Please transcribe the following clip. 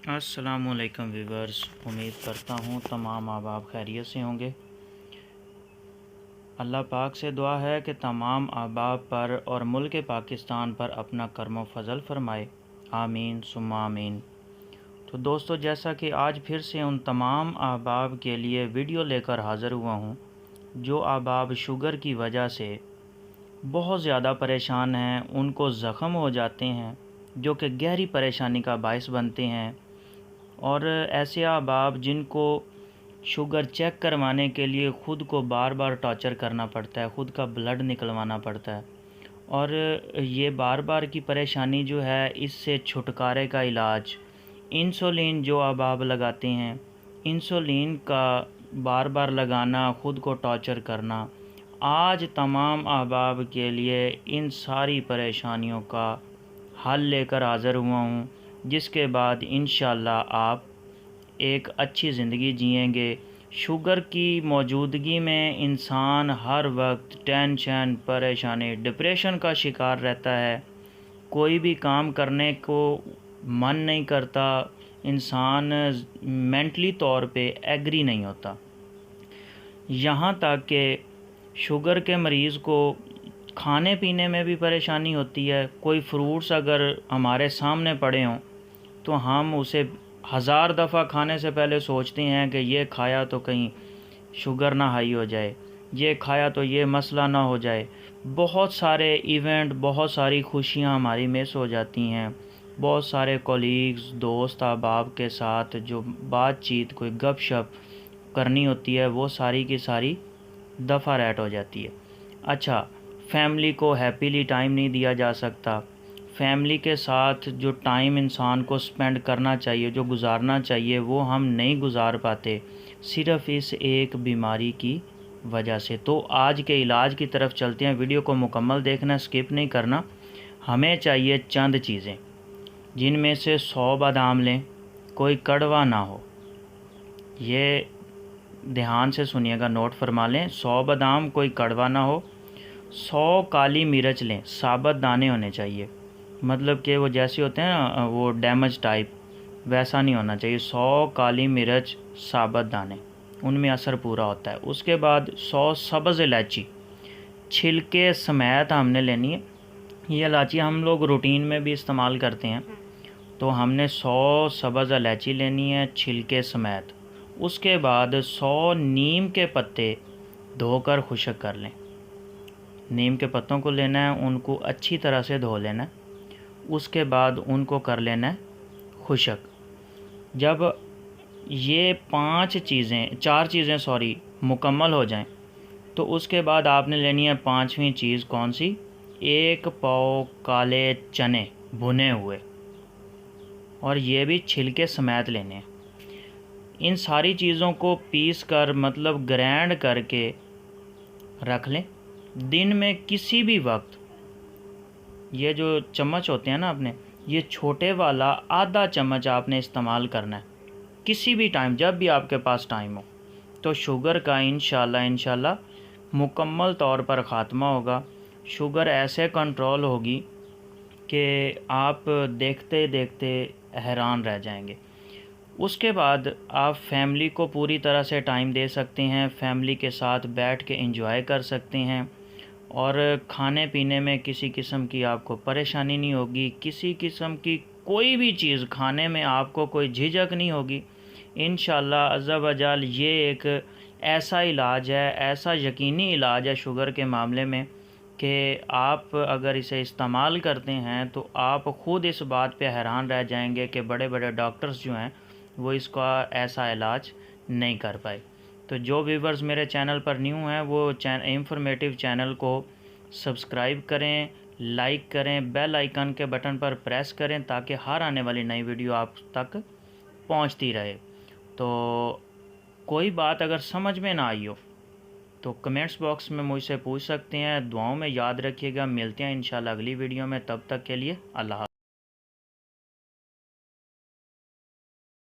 अस्सलाम वालेकुम व्यूवर्स, उम्मीद करता हूँ तमाम अहबाब खैरियत से होंगे। अल्लाह पाक से दुआ है कि तमाम अहबाब पर और मुल्क पाकिस्तान पर अपना करम फजल फरमाए, आमीन सुम्मा आमीन। तो दोस्तों, जैसा कि आज फिर से उन तमाम अहबाब के लिए वीडियो लेकर हाज़िर हुआ हूँ जो अहबाब शुगर की वजह से बहुत ज़्यादा परेशान हैं, उनको ज़ख़म हो जाते हैं जो कि गहरी परेशानी का बायस बनते हैं। और ऐसे अहबाब जिनको शुगर चेक करवाने के लिए ख़ुद को बार बार टॉर्चर करना पड़ता है, ख़ुद का ब्लड निकलवाना पड़ता है, और ये बार बार की परेशानी जो है, इससे छुटकारे का इलाज इंसुलिन जो अहबाब लगाते हैं, इंसुलिन का बार बार लगाना, ख़ुद को टॉर्चर करना, आज तमाम अहबाब के लिए इन सारी परेशानियों का हल लेकर हाज़िर हुआ हूँ, जिसके बाद इंशाअल्लाह आप एक अच्छी ज़िंदगी जिएंगे। शुगर की मौजूदगी में इंसान हर वक्त टेंशन, परेशानी, डिप्रेशन का शिकार रहता है। कोई भी काम करने को मन नहीं करता, इंसान मेंटली तौर पे एग्री नहीं होता। यहाँ तक कि शुगर के मरीज़ को खाने पीने में भी परेशानी होती है। कोई फ्रूट्स अगर हमारे सामने पड़े हों तो हम उसे 1000 दफ़ा खाने से पहले सोचते हैं कि ये खाया तो कहीं शुगर ना हाई हो जाए, ये खाया तो ये मसला ना हो जाए। बहुत सारे इवेंट, बहुत सारी खुशियाँ हमारी मिस हो जाती हैं। बहुत सारे कोलीग्स, दोस्त अहबाब के साथ जो बातचीत, कोई गपशप करनी होती है, वो सारी की सारी दफ़ा रैट हो जाती है। अच्छा, फैमिली को हैप्पीली टाइम नहीं दिया जा सकता। फैमिली के साथ जो टाइम इंसान को स्पेंड करना चाहिए, जो गुजारना चाहिए, वो हम नहीं गुजार पाते, सिर्फ़ इस एक बीमारी की वजह से। तो आज के इलाज की तरफ चलते हैं। वीडियो को मुकम्मल देखना, स्किप नहीं करना। हमें चाहिए चंद चीज़ें, जिनमें से 100 बादाम लें, कोई कड़वा ना हो। ये ध्यान से सुनिएगा, नोट फरमा लें। 100 बादाम, कोई कड़वा ना हो। 100 काली मिर्च लें, साबुत दाने होने चाहिए, मतलब कि वो जैसे होते हैं ना, वो डैमेज टाइप, वैसा नहीं होना चाहिए। 100 काली मिर्च साबुत दाने, उनमें असर पूरा होता है। उसके बाद 100 सब्ज़ इलायची छिलके समेत हमने लेनी है। ये इलायची हम लोग रूटीन में भी इस्तेमाल करते हैं, तो हमने 100 सब्ज़ इलायची लेनी है छिलके समेत। उसके बाद 100 नीम के पत्ते धोकर खुश्क कर लें। नीम के पत्तों को लेना है, उनको अच्छी तरह से धो लेना है। उसके बाद उनको कर लेना है खुश्क। जब ये 4 चीज़ें मुकम्मल हो जाएं, तो उसके बाद आपने लेनी है 5वीं चीज़। कौन सी? 1 पाव काले चने भुने हुए, और ये भी छिलके समेत लेने हैं। इन सारी चीज़ों को पीस कर, मतलब ग्राइंड करके रख लें। दिन में किसी भी वक्त ये जो चम्मच होते हैं ना अपने, ये छोटे वाला आधा चम्मच आपने इस्तेमाल करना है किसी भी टाइम, जब भी आपके पास टाइम हो। तो शुगर का इंशाल्लाह मुकम्मल तौर पर ख़ात्मा होगा। शुगर ऐसे कंट्रोल होगी कि आप देखते देखते हैरान रह जाएंगे। उसके बाद आप फैमिली को पूरी तरह से टाइम दे सकते हैं, फैमिली के साथ बैठ के एंजॉय कर सकते हैं, और खाने पीने में किसी किस्म की आपको परेशानी नहीं होगी। किसी किस्म की कोई भी चीज़ खाने में आपको कोई झिझक नहीं होगी। इंशाअल्लाह अज़्ज़ा वजल ये एक ऐसा इलाज है, ऐसा यकीनी इलाज है शुगर के मामले में, कि आप अगर इसे इस्तेमाल करते हैं तो आप ख़ुद इस बात पे हैरान रह जाएंगे कि बड़े बड़े डॉक्टर्स जो हैं वो इसका ऐसा इलाज नहीं कर पाए। तो जो व्यूवर्स मेरे चैनल पर न्यू हैं, वो इंफॉर्मेटिव चैनल को सब्सक्राइब करें, लाइक करें, बेल आइकन के बटन पर प्रेस करें, ताकि हर आने वाली नई वीडियो आप तक पहुंचती रहे। तो कोई बात अगर समझ में ना आई हो तो कमेंट्स बॉक्स में मुझसे पूछ सकते हैं। दुआओं में याद रखिएगा। मिलते हैं इंशाल्लाह अगली वीडियो में, तब तक के लिए अल्लाह।